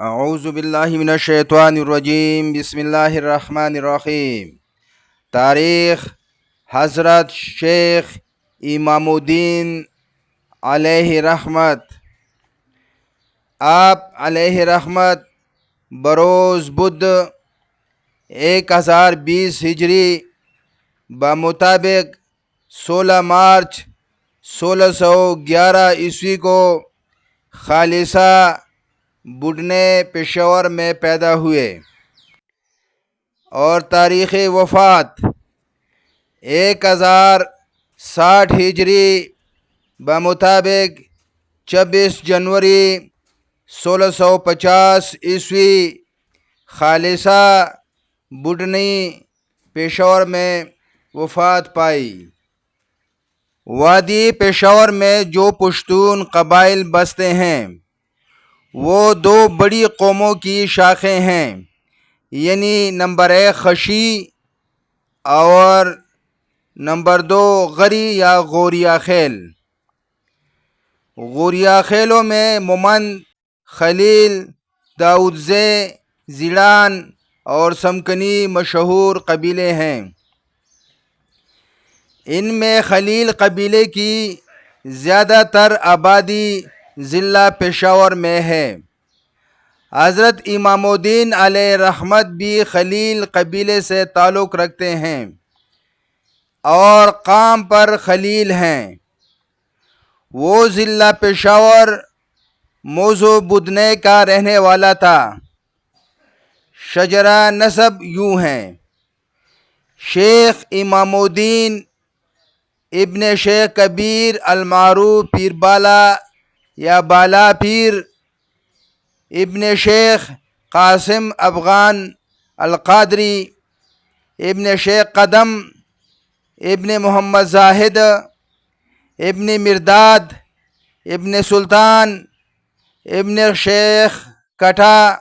اعوذ باللہ من الشیطان الرجیم، بسم اللہ الرحمن الرحیم۔ تاریخ: حضرت شیخ امام الدین علیہ رحمت۔ آپ علیہ رحمت بروز بدھ 1020 ہجری بمطابق 16 مارچ 1611 عیسوی کو خالصہ بڈنے پشاور میں پیدا ہوئے اور تاریخ وفات 1060 ہجری بمطابق 26 جنوری 1650 عیسوی خالصہ بڈنی پشاور میں وفات پائی۔ وادی پشاور میں جو پشتون قبائل بستے ہیں وہ دو بڑی قوموں کی شاخیں ہیں، یعنی نمبر 1 خشی اور نمبر 2 غری یا غوریا خیل۔ غوریا خیلوں میں مومند، خلیل، داؤدزے، زیڑان اور سمکنی مشہور قبیلے ہیں۔ ان میں خلیل قبیلے کی زیادہ تر آبادی ضلع پشاور میں ہے۔ حضرت امام الدین علیہ رحمت بھی خلیل قبیلے سے تعلق رکھتے ہیں اور قام پر خلیل ہیں۔ وہ ضلع پشاور موضوع بدنے کا رہنے والا تھا۔ شجرہ نسب یوں ہیں: شیخ امام الدین ابن شیخ کبیر المعروف پیر بالا یا بالا پیر، ابن شیخ قاسم افغان القادری، ابن شیخ قدم، ابن محمد زاہد، ابن مرداد، ابن سلطان، ابن شیخ کٹھا،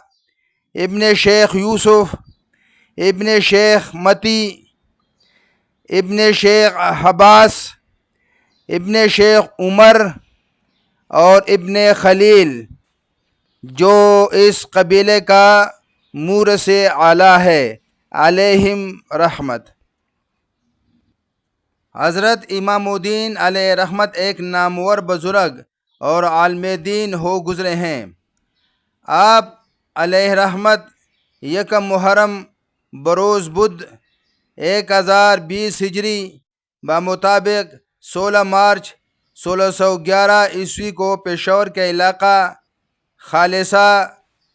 ابن شیخ یوسف، ابن شیخ متی، ابن شیخ حباس، ابن شیخ عمر اور ابن خلیل، جو اس قبیلے کا مورث اعلیٰ ہے، علیہم رحمت۔ حضرت امام الدین علیہ رحمت ایک نامور بزرگ اور عالم دین ہو گزرے ہیں۔ آپ علیہ رحمت یکم محرم بروز بدھ 1020 ہجری بمطابق 16 مارچ 1611 عیسوی کو پشاور کے علاقہ خالصہ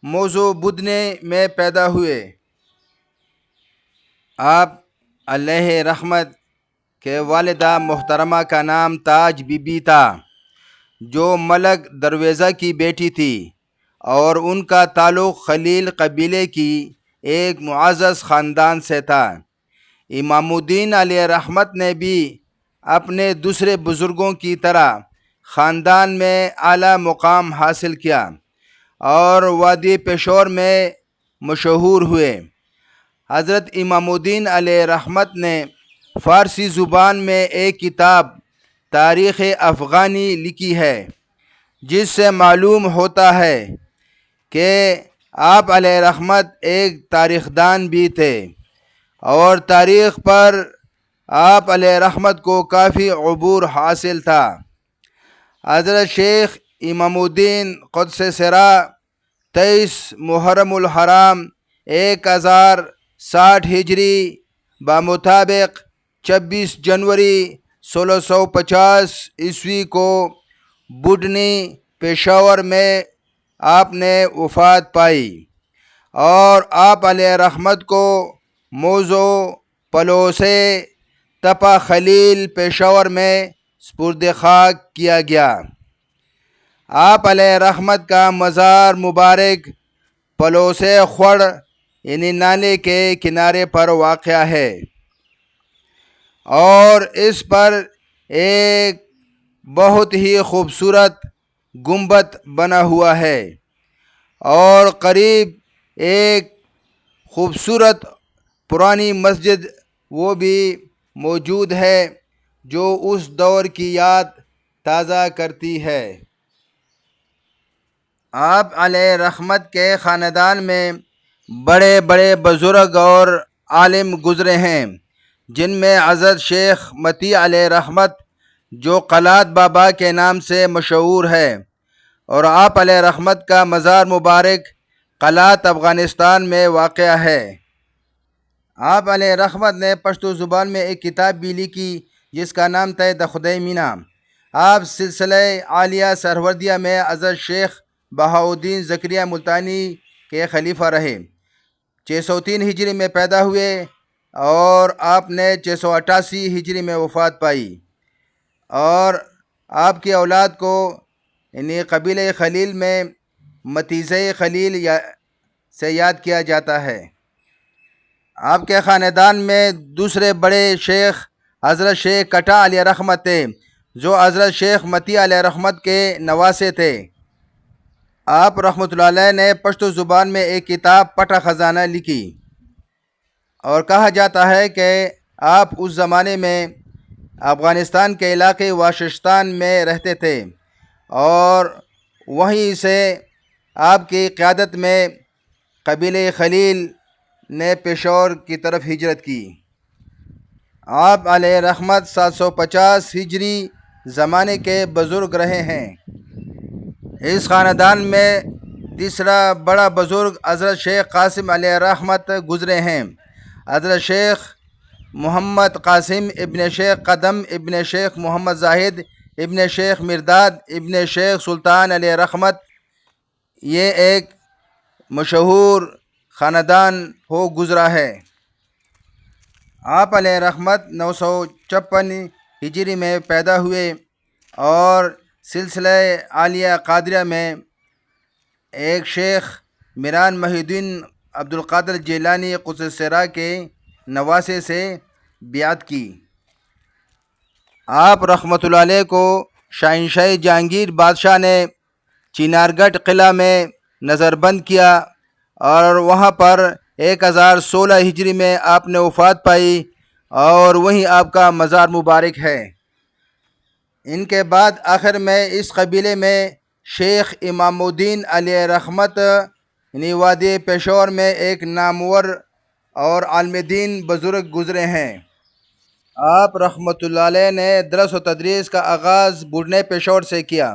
موضوع بدنے میں پیدا ہوئے۔ آپ علیہ رحمت کے والدہ محترمہ کا نام تاج بی بی تھا، جو ملک درویزہ کی بیٹی تھی، اور ان کا تعلق خلیل قبیلے کی ایک معزز خاندان سے تھا۔ امام الدین علیہ رحمت نے بھی اپنے دوسرے بزرگوں کی طرح خاندان میں اعلیٰ مقام حاصل کیا اور وادی پشاور میں مشہور ہوئے۔ حضرت امام الدین علیہ رحمت نے فارسی زبان میں ایک کتاب تاریخ افغانی لکھی ہے، جس سے معلوم ہوتا ہے کہ آپ علیہ رحمت ایک تاریخ دان بھی تھے اور تاریخ پر آپ علیہ رحمت کو کافی عبور حاصل تھا۔ حضرت شیخ امام الدین قدس سرا 23 محرم الحرام 1060 ہجری بمطابق 26 جنوری 1650 عیسوی کو بڈنی پشاور میں آپ نے وفات پائی اور آپ علیہ رحمت کو موضوع پلوسے تپا خلیل پشاور میں سپرد خاک کیا گیا۔ آپ علیہ رحمت کا مزار مبارک پلوسے خوڑ یعنی نالے کے کنارے پر واقع ہے اور اس پر ایک بہت ہی خوبصورت گنبد بنا ہوا ہے، اور قریب ایک خوبصورت پرانی مسجد وہ بھی موجود ہے جو اس دور کی یاد تازہ کرتی ہے۔ آپ علیہ رحمت کے خاندان میں بڑے بڑے بزرگ اور عالم گزرے ہیں، جن میں حضرت شیخ متی علیہ رحمت جو قلات بابا کے نام سے مشہور ہے، اور آپ علیہ رحمت کا مزار مبارک قلات افغانستان میں واقع ہے۔ آپ علیہ رحمت نے پشتو زبان میں ایک کتاب بھی لکھی جس کا نام تھا د خدای مینا۔ آپ سلسلہ عالیہ سہروردیہ میں حضرت شیخ بہاؤدین زکریا ملتانی کے خلیفہ رہے۔ 603 ہجری میں پیدا ہوئے اور آپ نے 688 ہجری میں وفات پائی، اور آپ کی اولاد کو یعنی قبیلہ خلیل میں متیزہ خلیل سے یاد کیا جاتا ہے۔ آپ کے خاندان میں دوسرے بڑے شیخ حضرت شیخ کٹا علیہ رحمت تھے، جو حضرت شیخ متی علیہ رحمت کے نواسے تھے۔ آپ رحمۃ اللہ علیہ نے پشتو زبان میں ایک کتاب پٹا خزانہ لکھی، اور کہا جاتا ہے کہ آپ اس زمانے میں افغانستان کے علاقے واششتان میں رہتے تھے، اور وہیں سے آپ کی قیادت میں قبیلہ خلیل نے پشاور کی طرف ہجرت کی۔ آپ علیہ رحمت 750 ہجری زمانے کے بزرگ رہے ہیں۔ اس خاندان میں تیسرا بڑا بزرگ حضرت شیخ قاسم علیہ رحمت گزرے ہیں۔ حضرت شیخ محمد قاسم ابن شیخ قدم ابن شیخ محمد زاہد ابن شیخ مرداد ابن شیخ سلطان علیہ رحمت، یہ ایک مشہور خاندان ہو گزرا ہے۔ آپ علیہ رحمت 956 ہجری میں پیدا ہوئے، اور سلسلہ عالیہ قادریہ میں ایک شیخ میران محی الدین عبدالقادر جیلانی قدس سرا کے نواسے سے بیعت کی۔ آپ رحمۃ اللہ علیہ کو شہنشاہ جہانگیر بادشاہ نے چینار گڑھ قلعہ میں نظر بند کیا، اور وہاں پر 1016 ہجری میں آپ نے وفات پائی، اور وہیں آپ کا مزار مبارک ہے۔ ان کے بعد آخر میں اس قبیلے میں شیخ امام الدین علیہ رحمت یعنی وادی پشاور میں ایک نامور اور عالم دین بزرگ گزرے ہیں۔ آپ رحمۃ اللہ علیہ نے درس و تدریس کا آغاز بڑھنے پشاور سے کیا۔